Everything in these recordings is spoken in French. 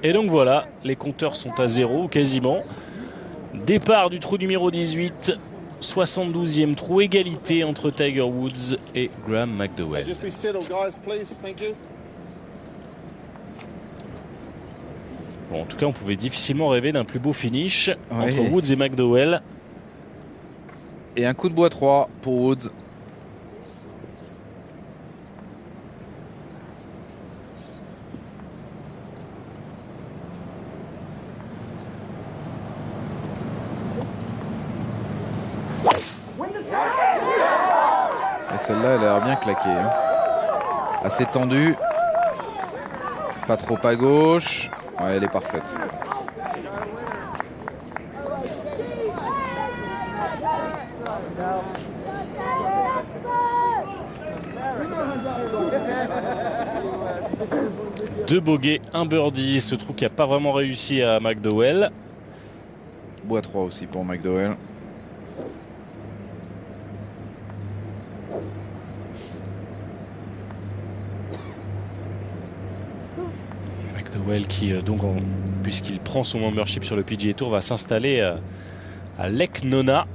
Et donc voilà, les compteurs sont à 0 quasiment. Départ du trou numéro 18, 72e trou, égalité entre Tiger Woods et Graham McDowell. Bon, en tout cas, on pouvait difficilement rêver d'un plus beau finish entre Woods et McDowell. Et un coup de bois 3 pour Woods. Et celle-là, elle a l'air bien claquée. Hein. Assez tendue. Pas trop à gauche. Ouais, elle est parfaite. Deux bogeys, un birdie. Ce trou qui n'a pas vraiment réussi à McDowell. Bois 3 aussi pour McDowell. McDowell qui, donc, puisqu'il prend son membership sur le PGA Tour, va s'installer à Lake Nona,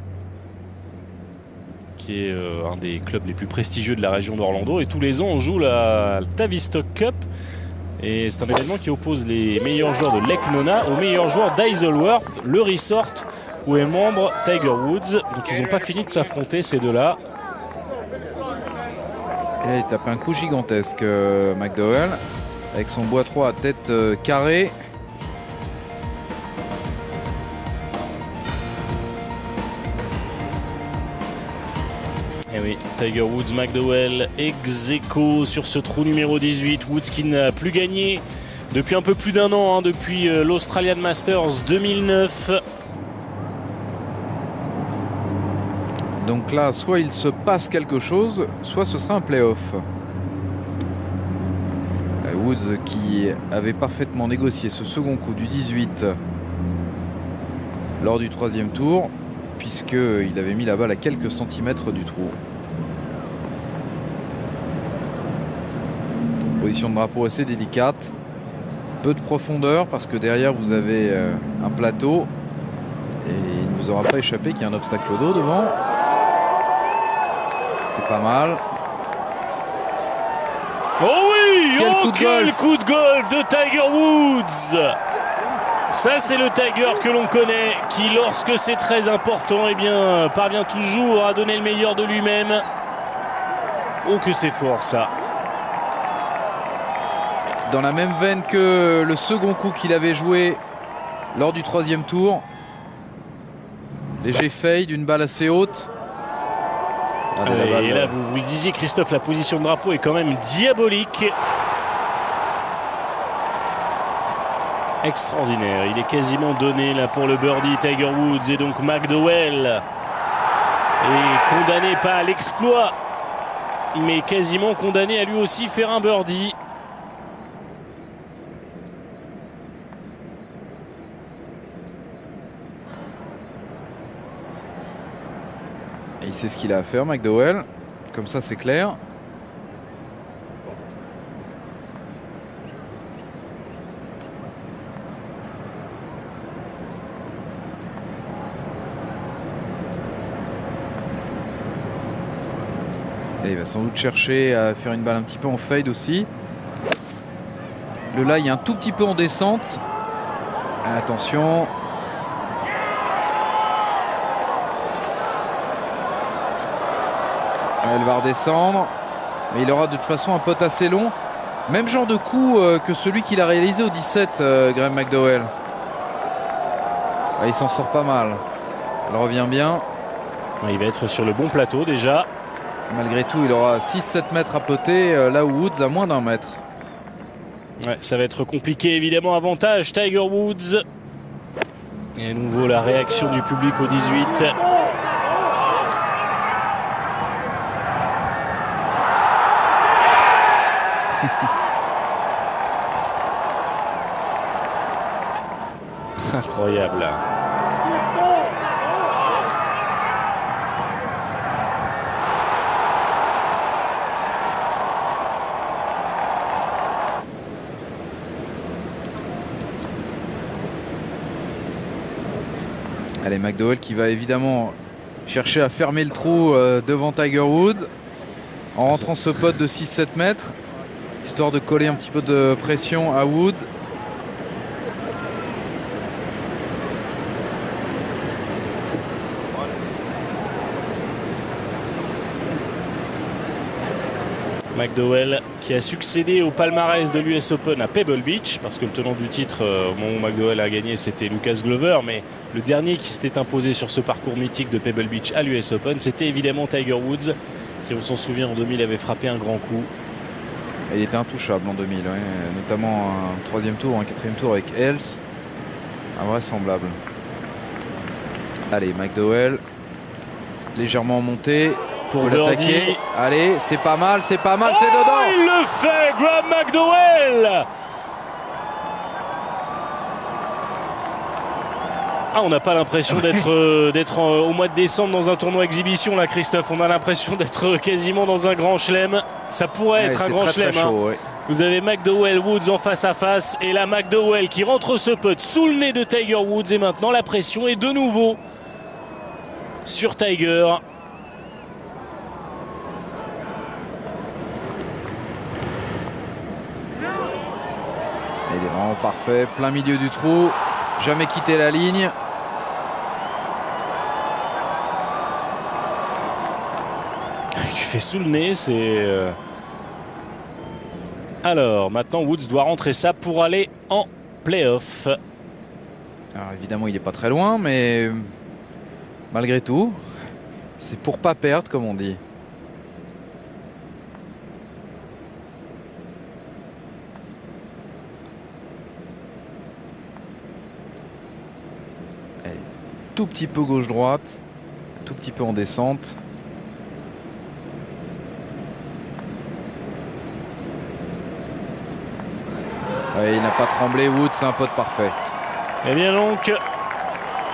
qui est un des clubs les plus prestigieux de la région d'Orlando. Et tous les ans, on joue la Tavistock Cup. Et c'est un événement qui oppose les meilleurs joueurs de Lake Nona aux meilleurs joueurs d'Isleworth, le resort où est membre Tiger Woods. Donc ils n'ont pas fini de s'affronter, ces deux-là. Et là, il tape un coup gigantesque, McDowell, avec son bois 3 à tête carrée. Et oui, Tiger Woods, McDowell, ex-aequo sur ce trou numéro 18. Woods qui n'a plus gagné depuis un peu plus d'un an, hein, depuis l'Australian Masters 2009. Donc là, soit il se passe quelque chose, soit ce sera un playoff. Woods qui avait parfaitement négocié ce second coup du 18 lors du 3e tour, puisqu'il avait mis la balle à quelques centimètres du trou. Position de drapeau assez délicate. Peu de profondeur parce que derrière vous avez un plateau. Et il ne vous aura pas échappé qu'il y a un obstacle d'eau devant. C'est pas mal. Oh oui! Quel coup de golf de Tiger Woods! Ça, c'est le Tiger que l'on connaît, qui, lorsque c'est très important, eh bien, parvient toujours à donner le meilleur de lui-même. Oh, que c'est fort, ça! Dans la même veine que le second coup qu'il avait joué lors du 3e tour. Léger fade, une balle assez haute. Et là, vous le disiez, Christophe, la position de drapeau est quand même diabolique. Extraordinaire. Il est quasiment donné là pour le birdie, Tiger Woods. Et donc McDowell est condamné pas à l'exploit, mais quasiment condamné à lui aussi faire un birdie. Et il sait ce qu'il a à faire, McDowell. Comme ça, c'est clair. Et il va sans doute chercher à faire une balle un petit peu en fade aussi. Le lie est un tout petit peu en descente. Attention. Elle va redescendre. Mais il aura de toute façon un pot assez long. Même genre de coup que celui qu'il a réalisé au 17, Graham McDowell. Ah, il s'en sort pas mal. Elle revient bien. Il va être sur le bon plateau déjà. Malgré tout, il aura 6-7 mètres à poter, là où Woods a moins d'1 mètre. Ouais, ça va être compliqué, évidemment. Avantage Tiger Woods. Et à nouveau la réaction du public au 18. Incroyable. Allez, McDowell qui va évidemment chercher à fermer le trou devant Tiger Woods en rentrant ce putt de 6-7 mètres, histoire de coller un petit peu de pression à Woods. McDowell qui a succédé au palmarès de l'US Open à Pebble Beach, parce que le tenant du titre au moment où McDowell a gagné c'était Lucas Glover, mais le dernier qui s'était imposé sur ce parcours mythique de Pebble Beach à l'US Open c'était évidemment Tiger Woods, qui on s'en souvient en 2000 avait frappé un grand coup. Et il était intouchable en 2000, ouais, notamment un troisième tour, un quatrième tour avec Hales, invraisemblable. Allez, McDowell légèrement monté pour l'attaquer. Allez, c'est pas mal, c'est pas mal, c'est dedans. Il le fait, Graham McDowell. Ah, on n'a pas l'impression d'être au mois de décembre dans un tournoi exhibition là, Christophe. On a l'impression d'être quasiment dans un grand chelem. Ça pourrait être un grand chelem. Très chaud, ouais. Vous avez McDowell, Woods en face à face. Et là, McDowell qui rentre ce putt sous le nez de Tiger Woods. Et maintenant, la pression est de nouveau sur Tiger. Il est vraiment parfait, plein milieu du trou, jamais quitté la ligne. Tu fais sous le nez, c'est... Alors, maintenant, Woods doit rentrer ça pour aller en play-off. Alors évidemment, il n'est pas très loin, mais malgré tout, c'est pour pas perdre, comme on dit. Allez, tout petit peu gauche-droite, tout petit peu en descente. Ouais, il n'a pas tremblé, Woods, c'est un putt parfait. Eh bien donc,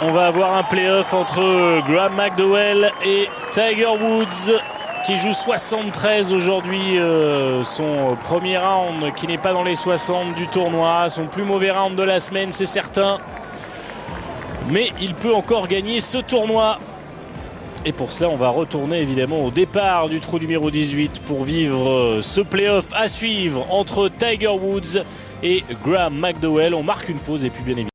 on va avoir un play-off entre Graham McDowell et Tiger Woods qui joue 73 aujourd'hui, son premier round qui n'est pas dans les 60 du tournoi, son plus mauvais round de la semaine, c'est certain. Mais il peut encore gagner ce tournoi. Et pour cela, on va retourner évidemment au départ du trou numéro 18 pour vivre ce play-off à suivre entre Tiger Woods et Graham McDowell. On marque une pause et puis bien évidemment